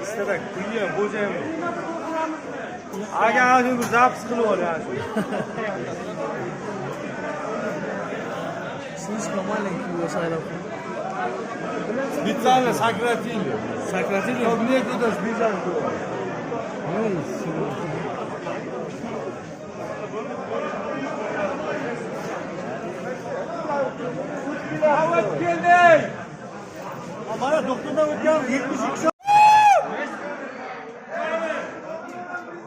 İşte bak, kuyuyor, bozayım. Aga ağzını zapı sıkılı var ya. Слишком маленький его сайрапы. Специально сократили. Сократили? Чтобы некуда сбежать было. Havat geldi. Bana doktordan ödeyeceğim 72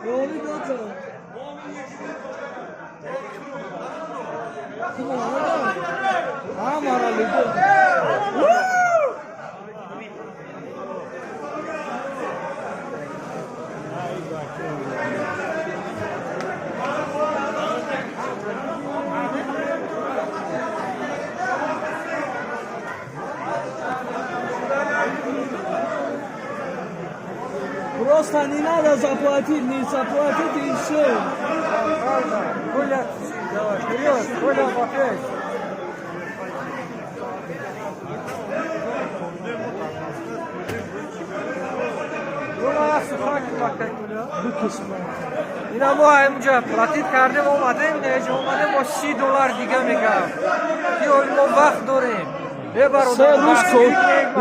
Ne oluyor zaten? Hamaरा लीडर Просто не надо заплатить, не заплатить и все. Коля, давай, вперед, Коля, опять. Bu kısmı. اینا ما اینجا پلاتیت کردیم اومدیم اینجا اومدیم با $30 دیگه میگم دیگه ما وقت داریم یه برادر Sen Rusko.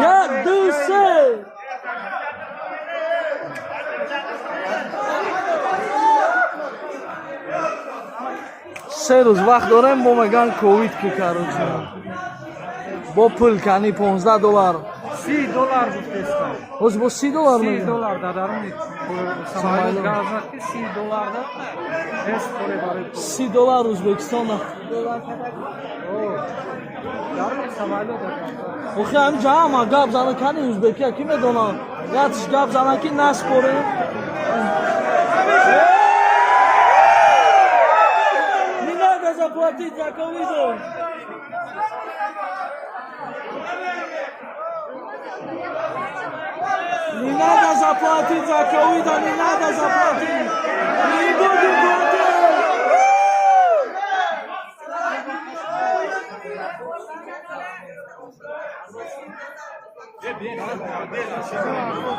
Ya dövse. Serus vaqt دارم با مگان کووید که короче. با پول کنی $15. $30 بود دستم Hoş bu $30 mı? $30 دادارم سمایل گازات که $30 da است پوری باره $30 Uzbekistan'da. yarım سمایل da Oxuyam cama gab zana kani Uzbekiya kime dona? Yatış gab zana ki nas pore. Не надо заплатить за ковидом. Не надо заплатить за ковида, не надо заплатить. Не будем платить.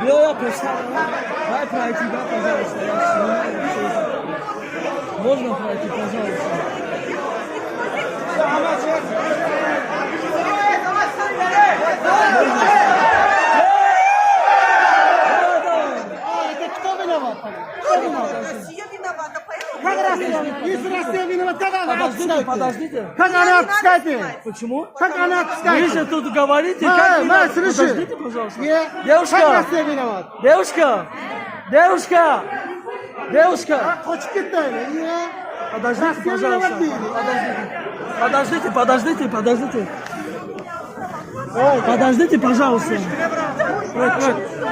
Я представляю. Дай пройти, да, пожалуйста. Я снимаю. Можно пройти, пожалуйста? Россия виновата, поэтому... Подождите. Как она отпускает? Почему? Как она отпускает? Вы же тут говорите, как не надо. Подождите, пожалуйста. Девушка, виноват? девушка. Хочешь китай? Подождите, пожалуйста. Подождите, подождите. Подождите, пожалуйста.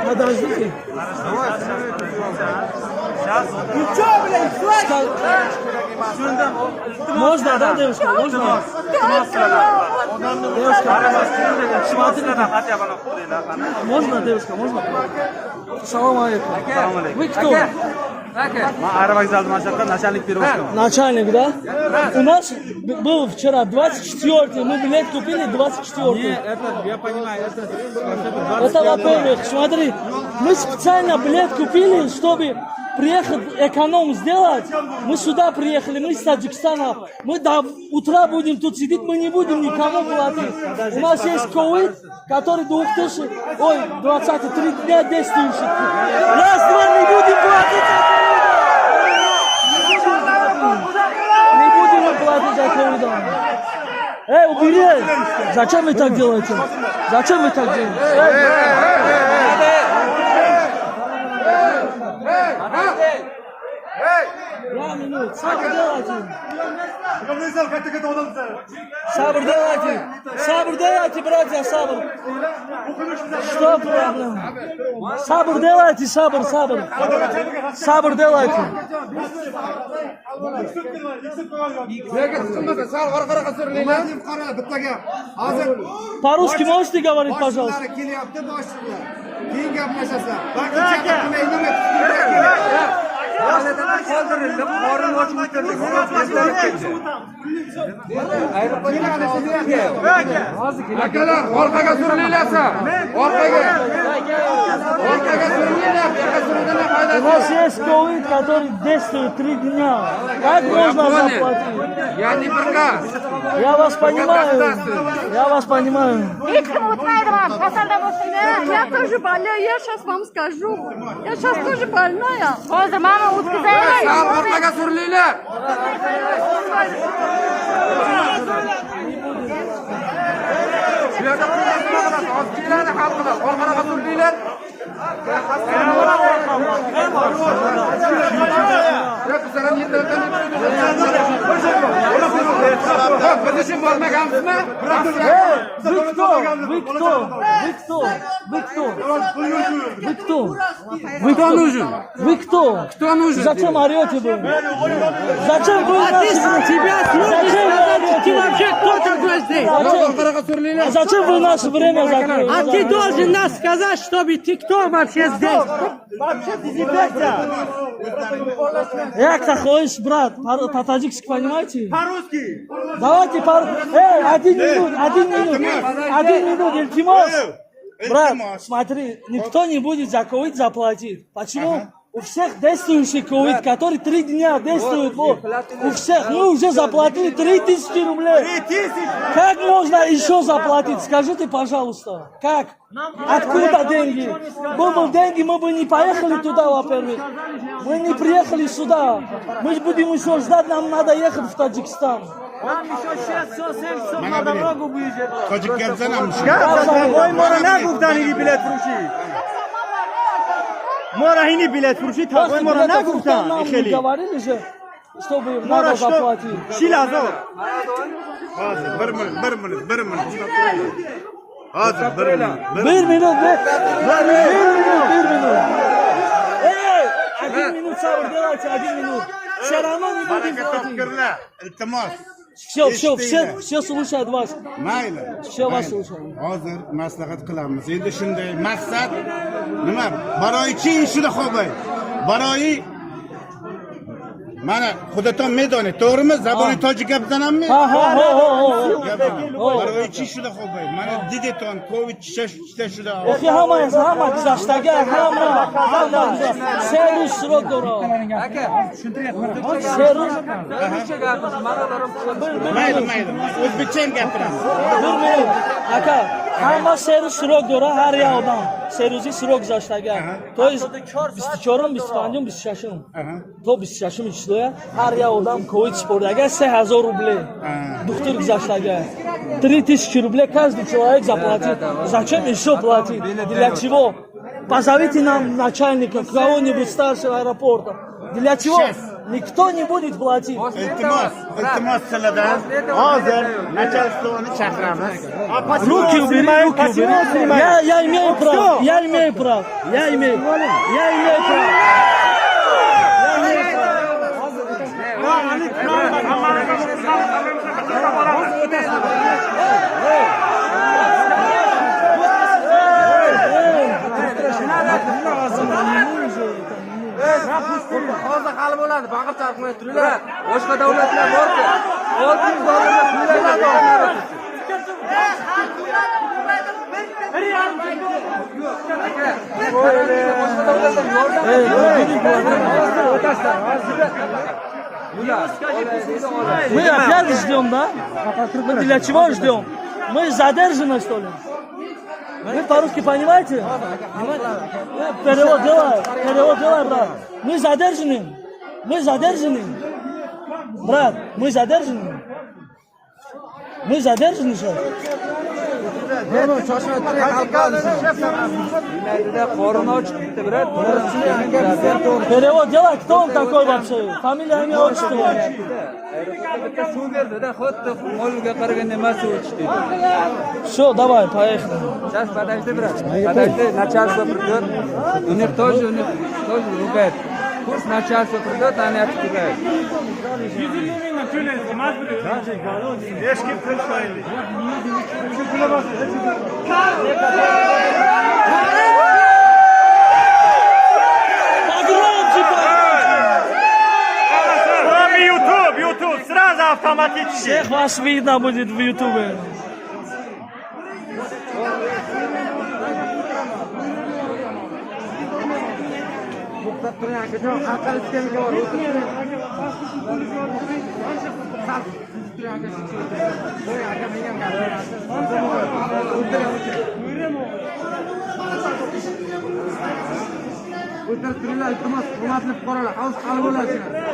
Подождите. Ничего, блядь, Можно, да, девушка? Можно? Девушка, смотрите. Можно, девушка, можно? Салам алейкум. Вы кто? Начальник, да? У нас был вчера 24-й, мы билет купили 24-й. Я понимаю, Это во-первых, смотри, мы специально билет купили, чтобы приехать эконом сделать. Мы сюда приехали, мы из Таджикистана. Мы до утра будем тут сидеть, мы не будем никому платить. У нас есть ковид, который 23 дня действующий. Раз-два не будем платить. Не будем платить за ковидом. Убери! Зачем вы так делаете? Зачем вы так делаете? Я минут. Сабр делайте, братья, сабр. Что проблема? Сабр делайте, сабр. Сабр делайте. По-русски можете говорить, пожалуйста? Halidan qoldirildim, qorin ochib o'tirdik. Akalar, orqaga surilinglarsa. Orqaga. Orqaga surilinglar, yoqqa surilgandan У foydasi нас yo'q. есть ковид, который действует 3 дня. Как можно заплатить? Я не приказ. Я вас понимаю. Я вас понимаю. Hech kim o'tmaydi ham kasalda bo'lsin. Я тоже больная, я сейчас вам скажу. Я сейчас тоже больная. Hozir mana o'tkazaylik. Sal orqaga surilinglar. Bu yerda ozchilarni hal qiladi. Orqaga surilinglar. Ya bizlar ham yetardan biz için bormaganmizmi? Вы кто? Вы кто? Вы кто? Вы кто? Вы кто? Вы Кто нужен? Вы кто? Кто нужен? Зачем орете вы? Зачем вы нас... Зачем вы орете? Вообще кто такой здесь? Orqaga surilinglar. А зачем вы наше время закрыли? А ты должен нас сказать, чтобы ты кто вообще здесь? Як ты ходишь, брат? По-таджикски понимаете? По-русски. Давайте один минут, Ильтимос. Брат, смотри, никто не будет за ковид заплатить. Почему? У всех действующий ковид, который 3 дня действует, вот, у всех, мы уже заплатили 3000 рублей. 3000. Как можно еще заплатить? Скажите, пожалуйста, как? Откуда деньги? Бы деньги, мы бы не поехали туда, во-первых. Мы не приехали сюда. Мы будем еще ждать, нам надо ехать в Таджикистан. Нам еще 600-700 на дорогу выезжать. Tojikistondan Ой, мора не гуфтаниги билет фуруши. Мора хини билет фуруши, ой, мора не гуфтан. Нам не говорили же, чтобы Мора надо что? заплатить. Шилазо. Hozir 1 minut. Hozir 1 minut. 1 minut. Эй, 1 минут sabr делайте, 1 minut. Все равно не будем Baraka платить. topkirlar. Iltimos. Все слушают вас. Mayli. Все вас слушают. Hozir maslahat qilamiz. Endi shunday maqsad nima? Baroichi ishini qo'yib. Baroi mana Xudoton maydoni, to'g'rimi? Zaboni tojikabdan hammi? Ha. Baroichi ishini qo'yib. Mana Dideton, Covid shida. Oxi hamma guzashtaga, hamma. Serus srok dora. Serus. Mayli. O'zbekcha ham gapiramiz. 1 minut. Aka, hamma serus srok dora, har ya odam. Seruzi srok guzashtaga. To есть 24, 25, 26. To 26 число har ya odam Covid spordaga 3000 рублей. Доктор гuzashtaga. 3000 рублей каждый человек заплатит. Зачем еще платить? Для чего? Позовите нам начальника, кого-нибудь старшего аэропорта. Для чего? Никто не будет платить. Iltimos sizlardan hozir начальствоni chaqiramiz. Руки убери, руки убери. Я имею право. Я имею право. Hozir hal bo'ladi, baqir chaqmay turinglar. Boshqa davlatlar borku. $600 Мы опять ждем, да? Мы для чего ждем? Мы задержаны, что ли? Вы по-русски понимаете? Перевод делай, брат. Мы задержаны. Брат, мы задержаны сейчас. qorin ochib bitta brat. Перевод делай, кто он такой вообще? Фамилия, имя, отчество. Bitta suv berdi-da, xuddi molga qaraganda emas o'tishdi. Все, давай, поехали. Сейчас подожди, брат. Подожди, начальство придет. У них тоже ругает. Курс начальство придет, они отпускают. Погромче, автоматически. Всех вас видно будет в Ютубе.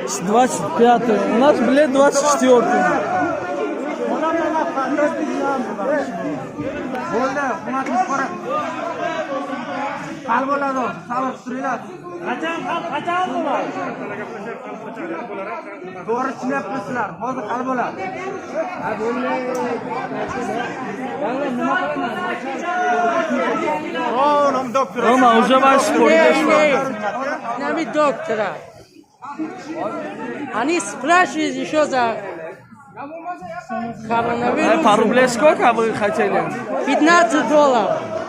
С 25, у нас билет 24. Qachon bo'ladi? To'g'ri tushunyapsizlar. Hozir hal bo'ladi. Рома, уже ваш спорт. Нами доктора. Они спрашивают еще за коронавирус. По рублей сколько вы хотели? $15.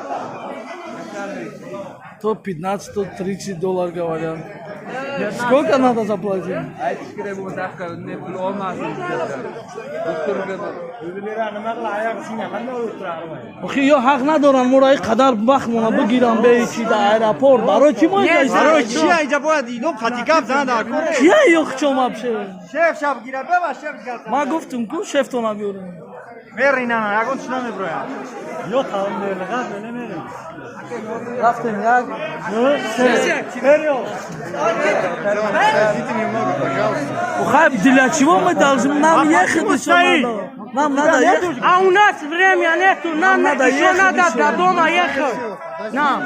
То 15, то 30 долларов говорят. Сколько надо заплатить? Охи, я хак надорам мурай қадар бахмона бигирам беичи да аэропорт. Барои чӣ моҳиҷ? Барои чӣ инҷа бояд ино қатика бзанад дар кор? Кия ёхчом вообще? Шеф шаб гирад беба шеф гирад. Ма гуфтум ку шефтона биёрем. Меринана, ягон чӣ намеброяд? Ё тавон мелағад немерем. Рафтем як. Ухай, для чего мы должны? Нам ехать еще надо. Нам надо ехать. А у нас времени нету, нам надо еще ехать надо еще. до дома ехать. Нам.